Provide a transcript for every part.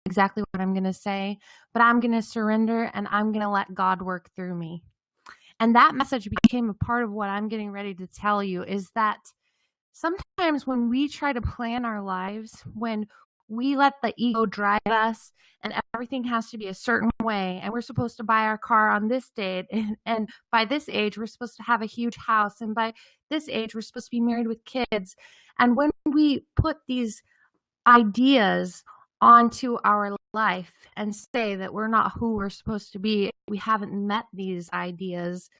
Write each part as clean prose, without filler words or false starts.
exactly what I'm going to say, but I'm going to surrender and I'm going to let God work through me. And that message became a part of what I'm getting ready to tell you, is that sometimes when we try to plan our lives, when we let the ego drive us and everything has to be a certain way, and we're supposed to buy our car on this date, and by this age we're supposed to have a huge house, and by this age we're supposed to be married with kids. And when we put these ideas onto our life and say that we're not who we're supposed to be, we haven't met these ideas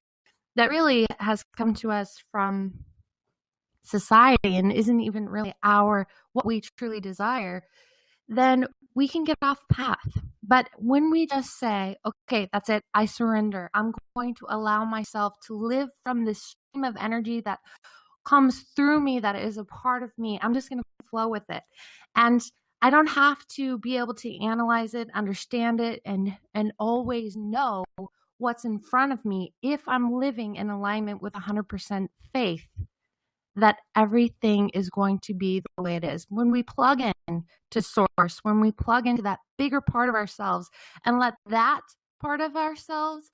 that really has come to us from society and isn't even really what we truly desire, then we can get off path. But when we just say, okay, that's it, I surrender, I'm going to allow myself to live from this stream of energy that comes through me, that is a part of me, I'm just going to flow with it. And I don't have to be able to analyze it, understand it, and always know what's in front of me if I'm living in alignment with 100% faith that everything is going to be the way it is. When we plug in to source, when we plug into that bigger part of ourselves and let that part of ourselves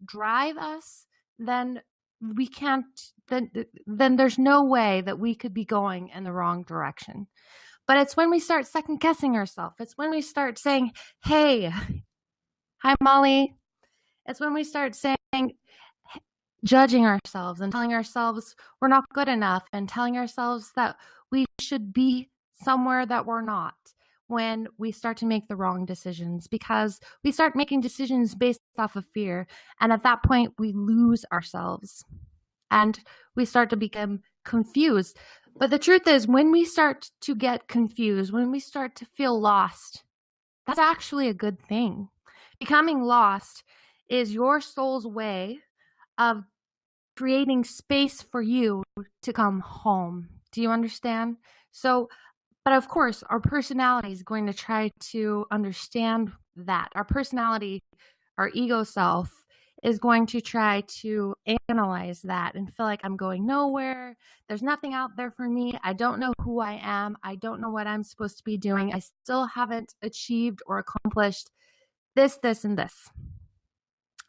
drive us, then we can't, then there's no way that we could be going in the wrong direction. But it's when we start second guessing ourselves. It's when we start saying, hey, hi, Molly. It's when we start saying, judging ourselves and telling ourselves we're not good enough and telling ourselves that we should be somewhere that we're not, when we start to make the wrong decisions, because we start making decisions based off of fear. And at that point, we lose ourselves and we start to become confused. But the truth is, when we start to get confused, when we start to feel lost, that's actually a good thing. Becoming lost is your soul's way of creating space for you to come home. Do you understand? So, but of course, our personality is going to try to understand that. Our personality, our ego self, is going to try to analyze that and feel like I'm going nowhere. There's nothing out there for me. I don't know who I am. I don't know what I'm supposed to be doing. I still haven't achieved or accomplished this, and this.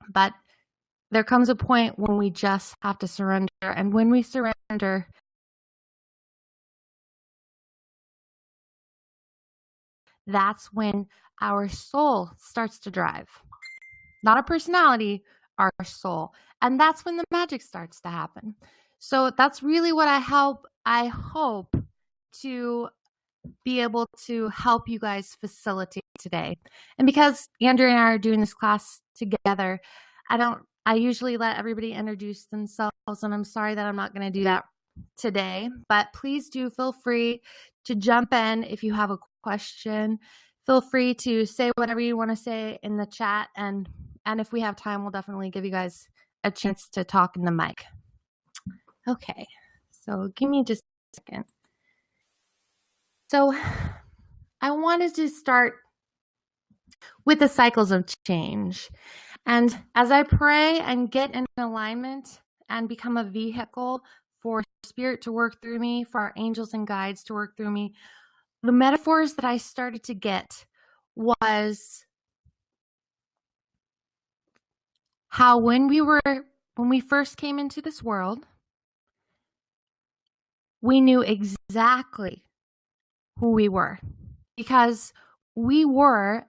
But there comes a point when we just have to surrender. And when we surrender, that's when our soul starts to drive. Not our personality, our soul. And that's when the magic starts to happen. So that's really what I hope to be able to help you guys facilitate today. And because Andrea and I are doing this class together, I usually let everybody introduce themselves, and I'm sorry that I'm not going to do that today, but please do feel free to jump in if you have a question. Feel free to say whatever you want to say in the chat, and if we have time, we'll definitely give you guys a chance to talk in the mic. Okay, so give me just a second. So I wanted to start with the cycles of change. And as I pray and get in alignment and become a vehicle for spirit to work through me, for our angels and guides to work through me, the metaphors that I started to get was how when we first came into this world, we knew exactly who we were, because we were,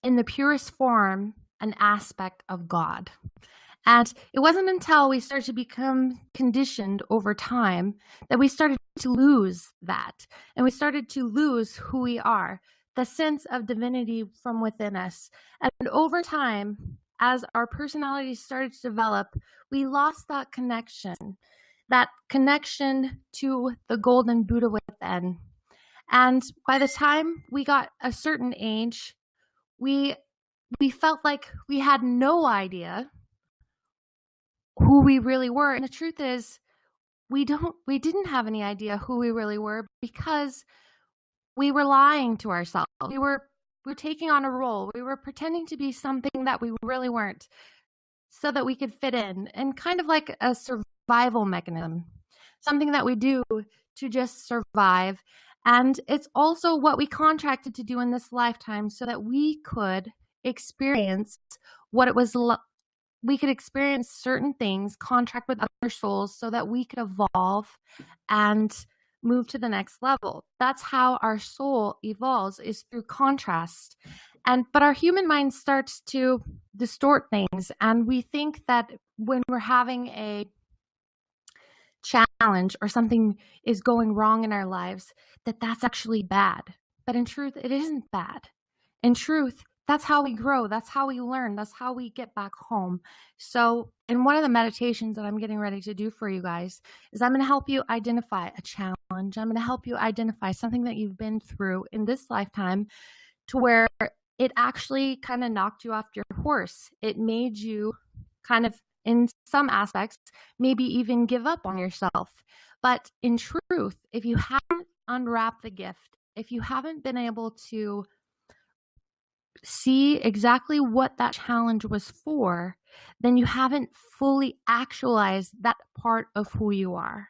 in the purest form, an aspect of God. And it wasn't until we started to become conditioned over time that we started to lose that. And we started to lose who we are, the sense of divinity from within us. And over time, as our personalities started to develop, we lost that connection to the golden Buddha within. And by the time we got a certain age, we felt like we had no idea who we really were. And the truth is, we didn't have any idea who we really were, because we were lying to ourselves. We were taking on a role. We were pretending to be something that we really weren't, so that we could fit in, and kind of like a survival mechanism, something that we do to just survive. And it's also what we contracted to do in this lifetime so that we could experience what it was. We could experience certain things, contract with other souls so that we could evolve and move to the next level. That's how our soul evolves, is through contrast. But our human mind starts to distort things, and we think that when we're having a challenge or something is going wrong in our lives, that that's actually bad. But in truth, it isn't bad. In truth, that's how we grow. That's how we learn. That's how we get back home. So, in one of the meditations that I'm getting ready to do for you guys is I'm going to help you identify a challenge. I'm going to help you identify something that you've been through in this lifetime to where it actually kind of knocked you off your horse. It made you kind of, in some aspects, maybe even give up on yourself. But in truth, if you haven't unwrapped the gift, if you haven't been able to see exactly what that challenge was for, then you haven't fully actualized that part of who you are.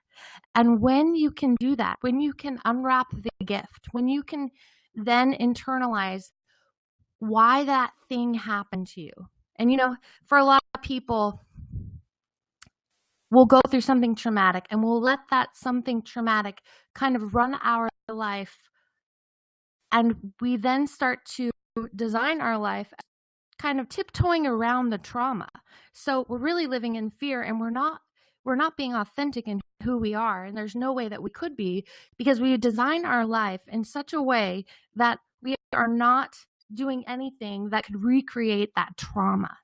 And when you can do that, when you can unwrap the gift, when you can then internalize why that thing happened to you. And for a lot of people, we'll go through something traumatic and we'll let that something traumatic kind of run our life. And we then start to design our life kind of tiptoeing around the trauma. So we're really living in fear, and we're not being authentic in who we are. And there's no way that we could be, because we design our life in such a way that we are not doing anything that could recreate that trauma.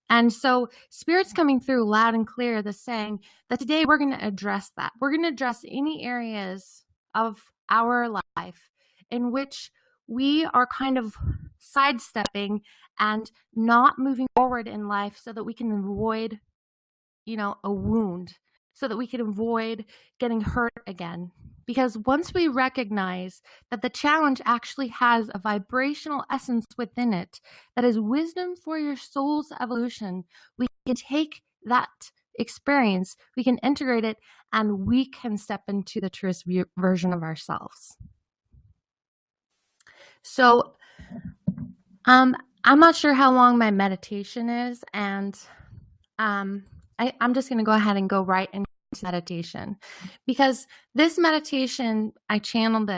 And so Spirit's coming through loud and clear, the saying that today we're going to address that. We're going to address any areas of our life in which we are kind of sidestepping and not moving forward in life so that we can avoid, a wound, so that we can avoid getting hurt again. Because once we recognize that the challenge actually has a vibrational essence within it, that is wisdom for your soul's evolution, we can take that experience, we can integrate it, and we can step into the truest version of ourselves. So, I'm not sure how long my meditation is, and I'm just going to go ahead and go right into meditation, because this meditation, I channeled it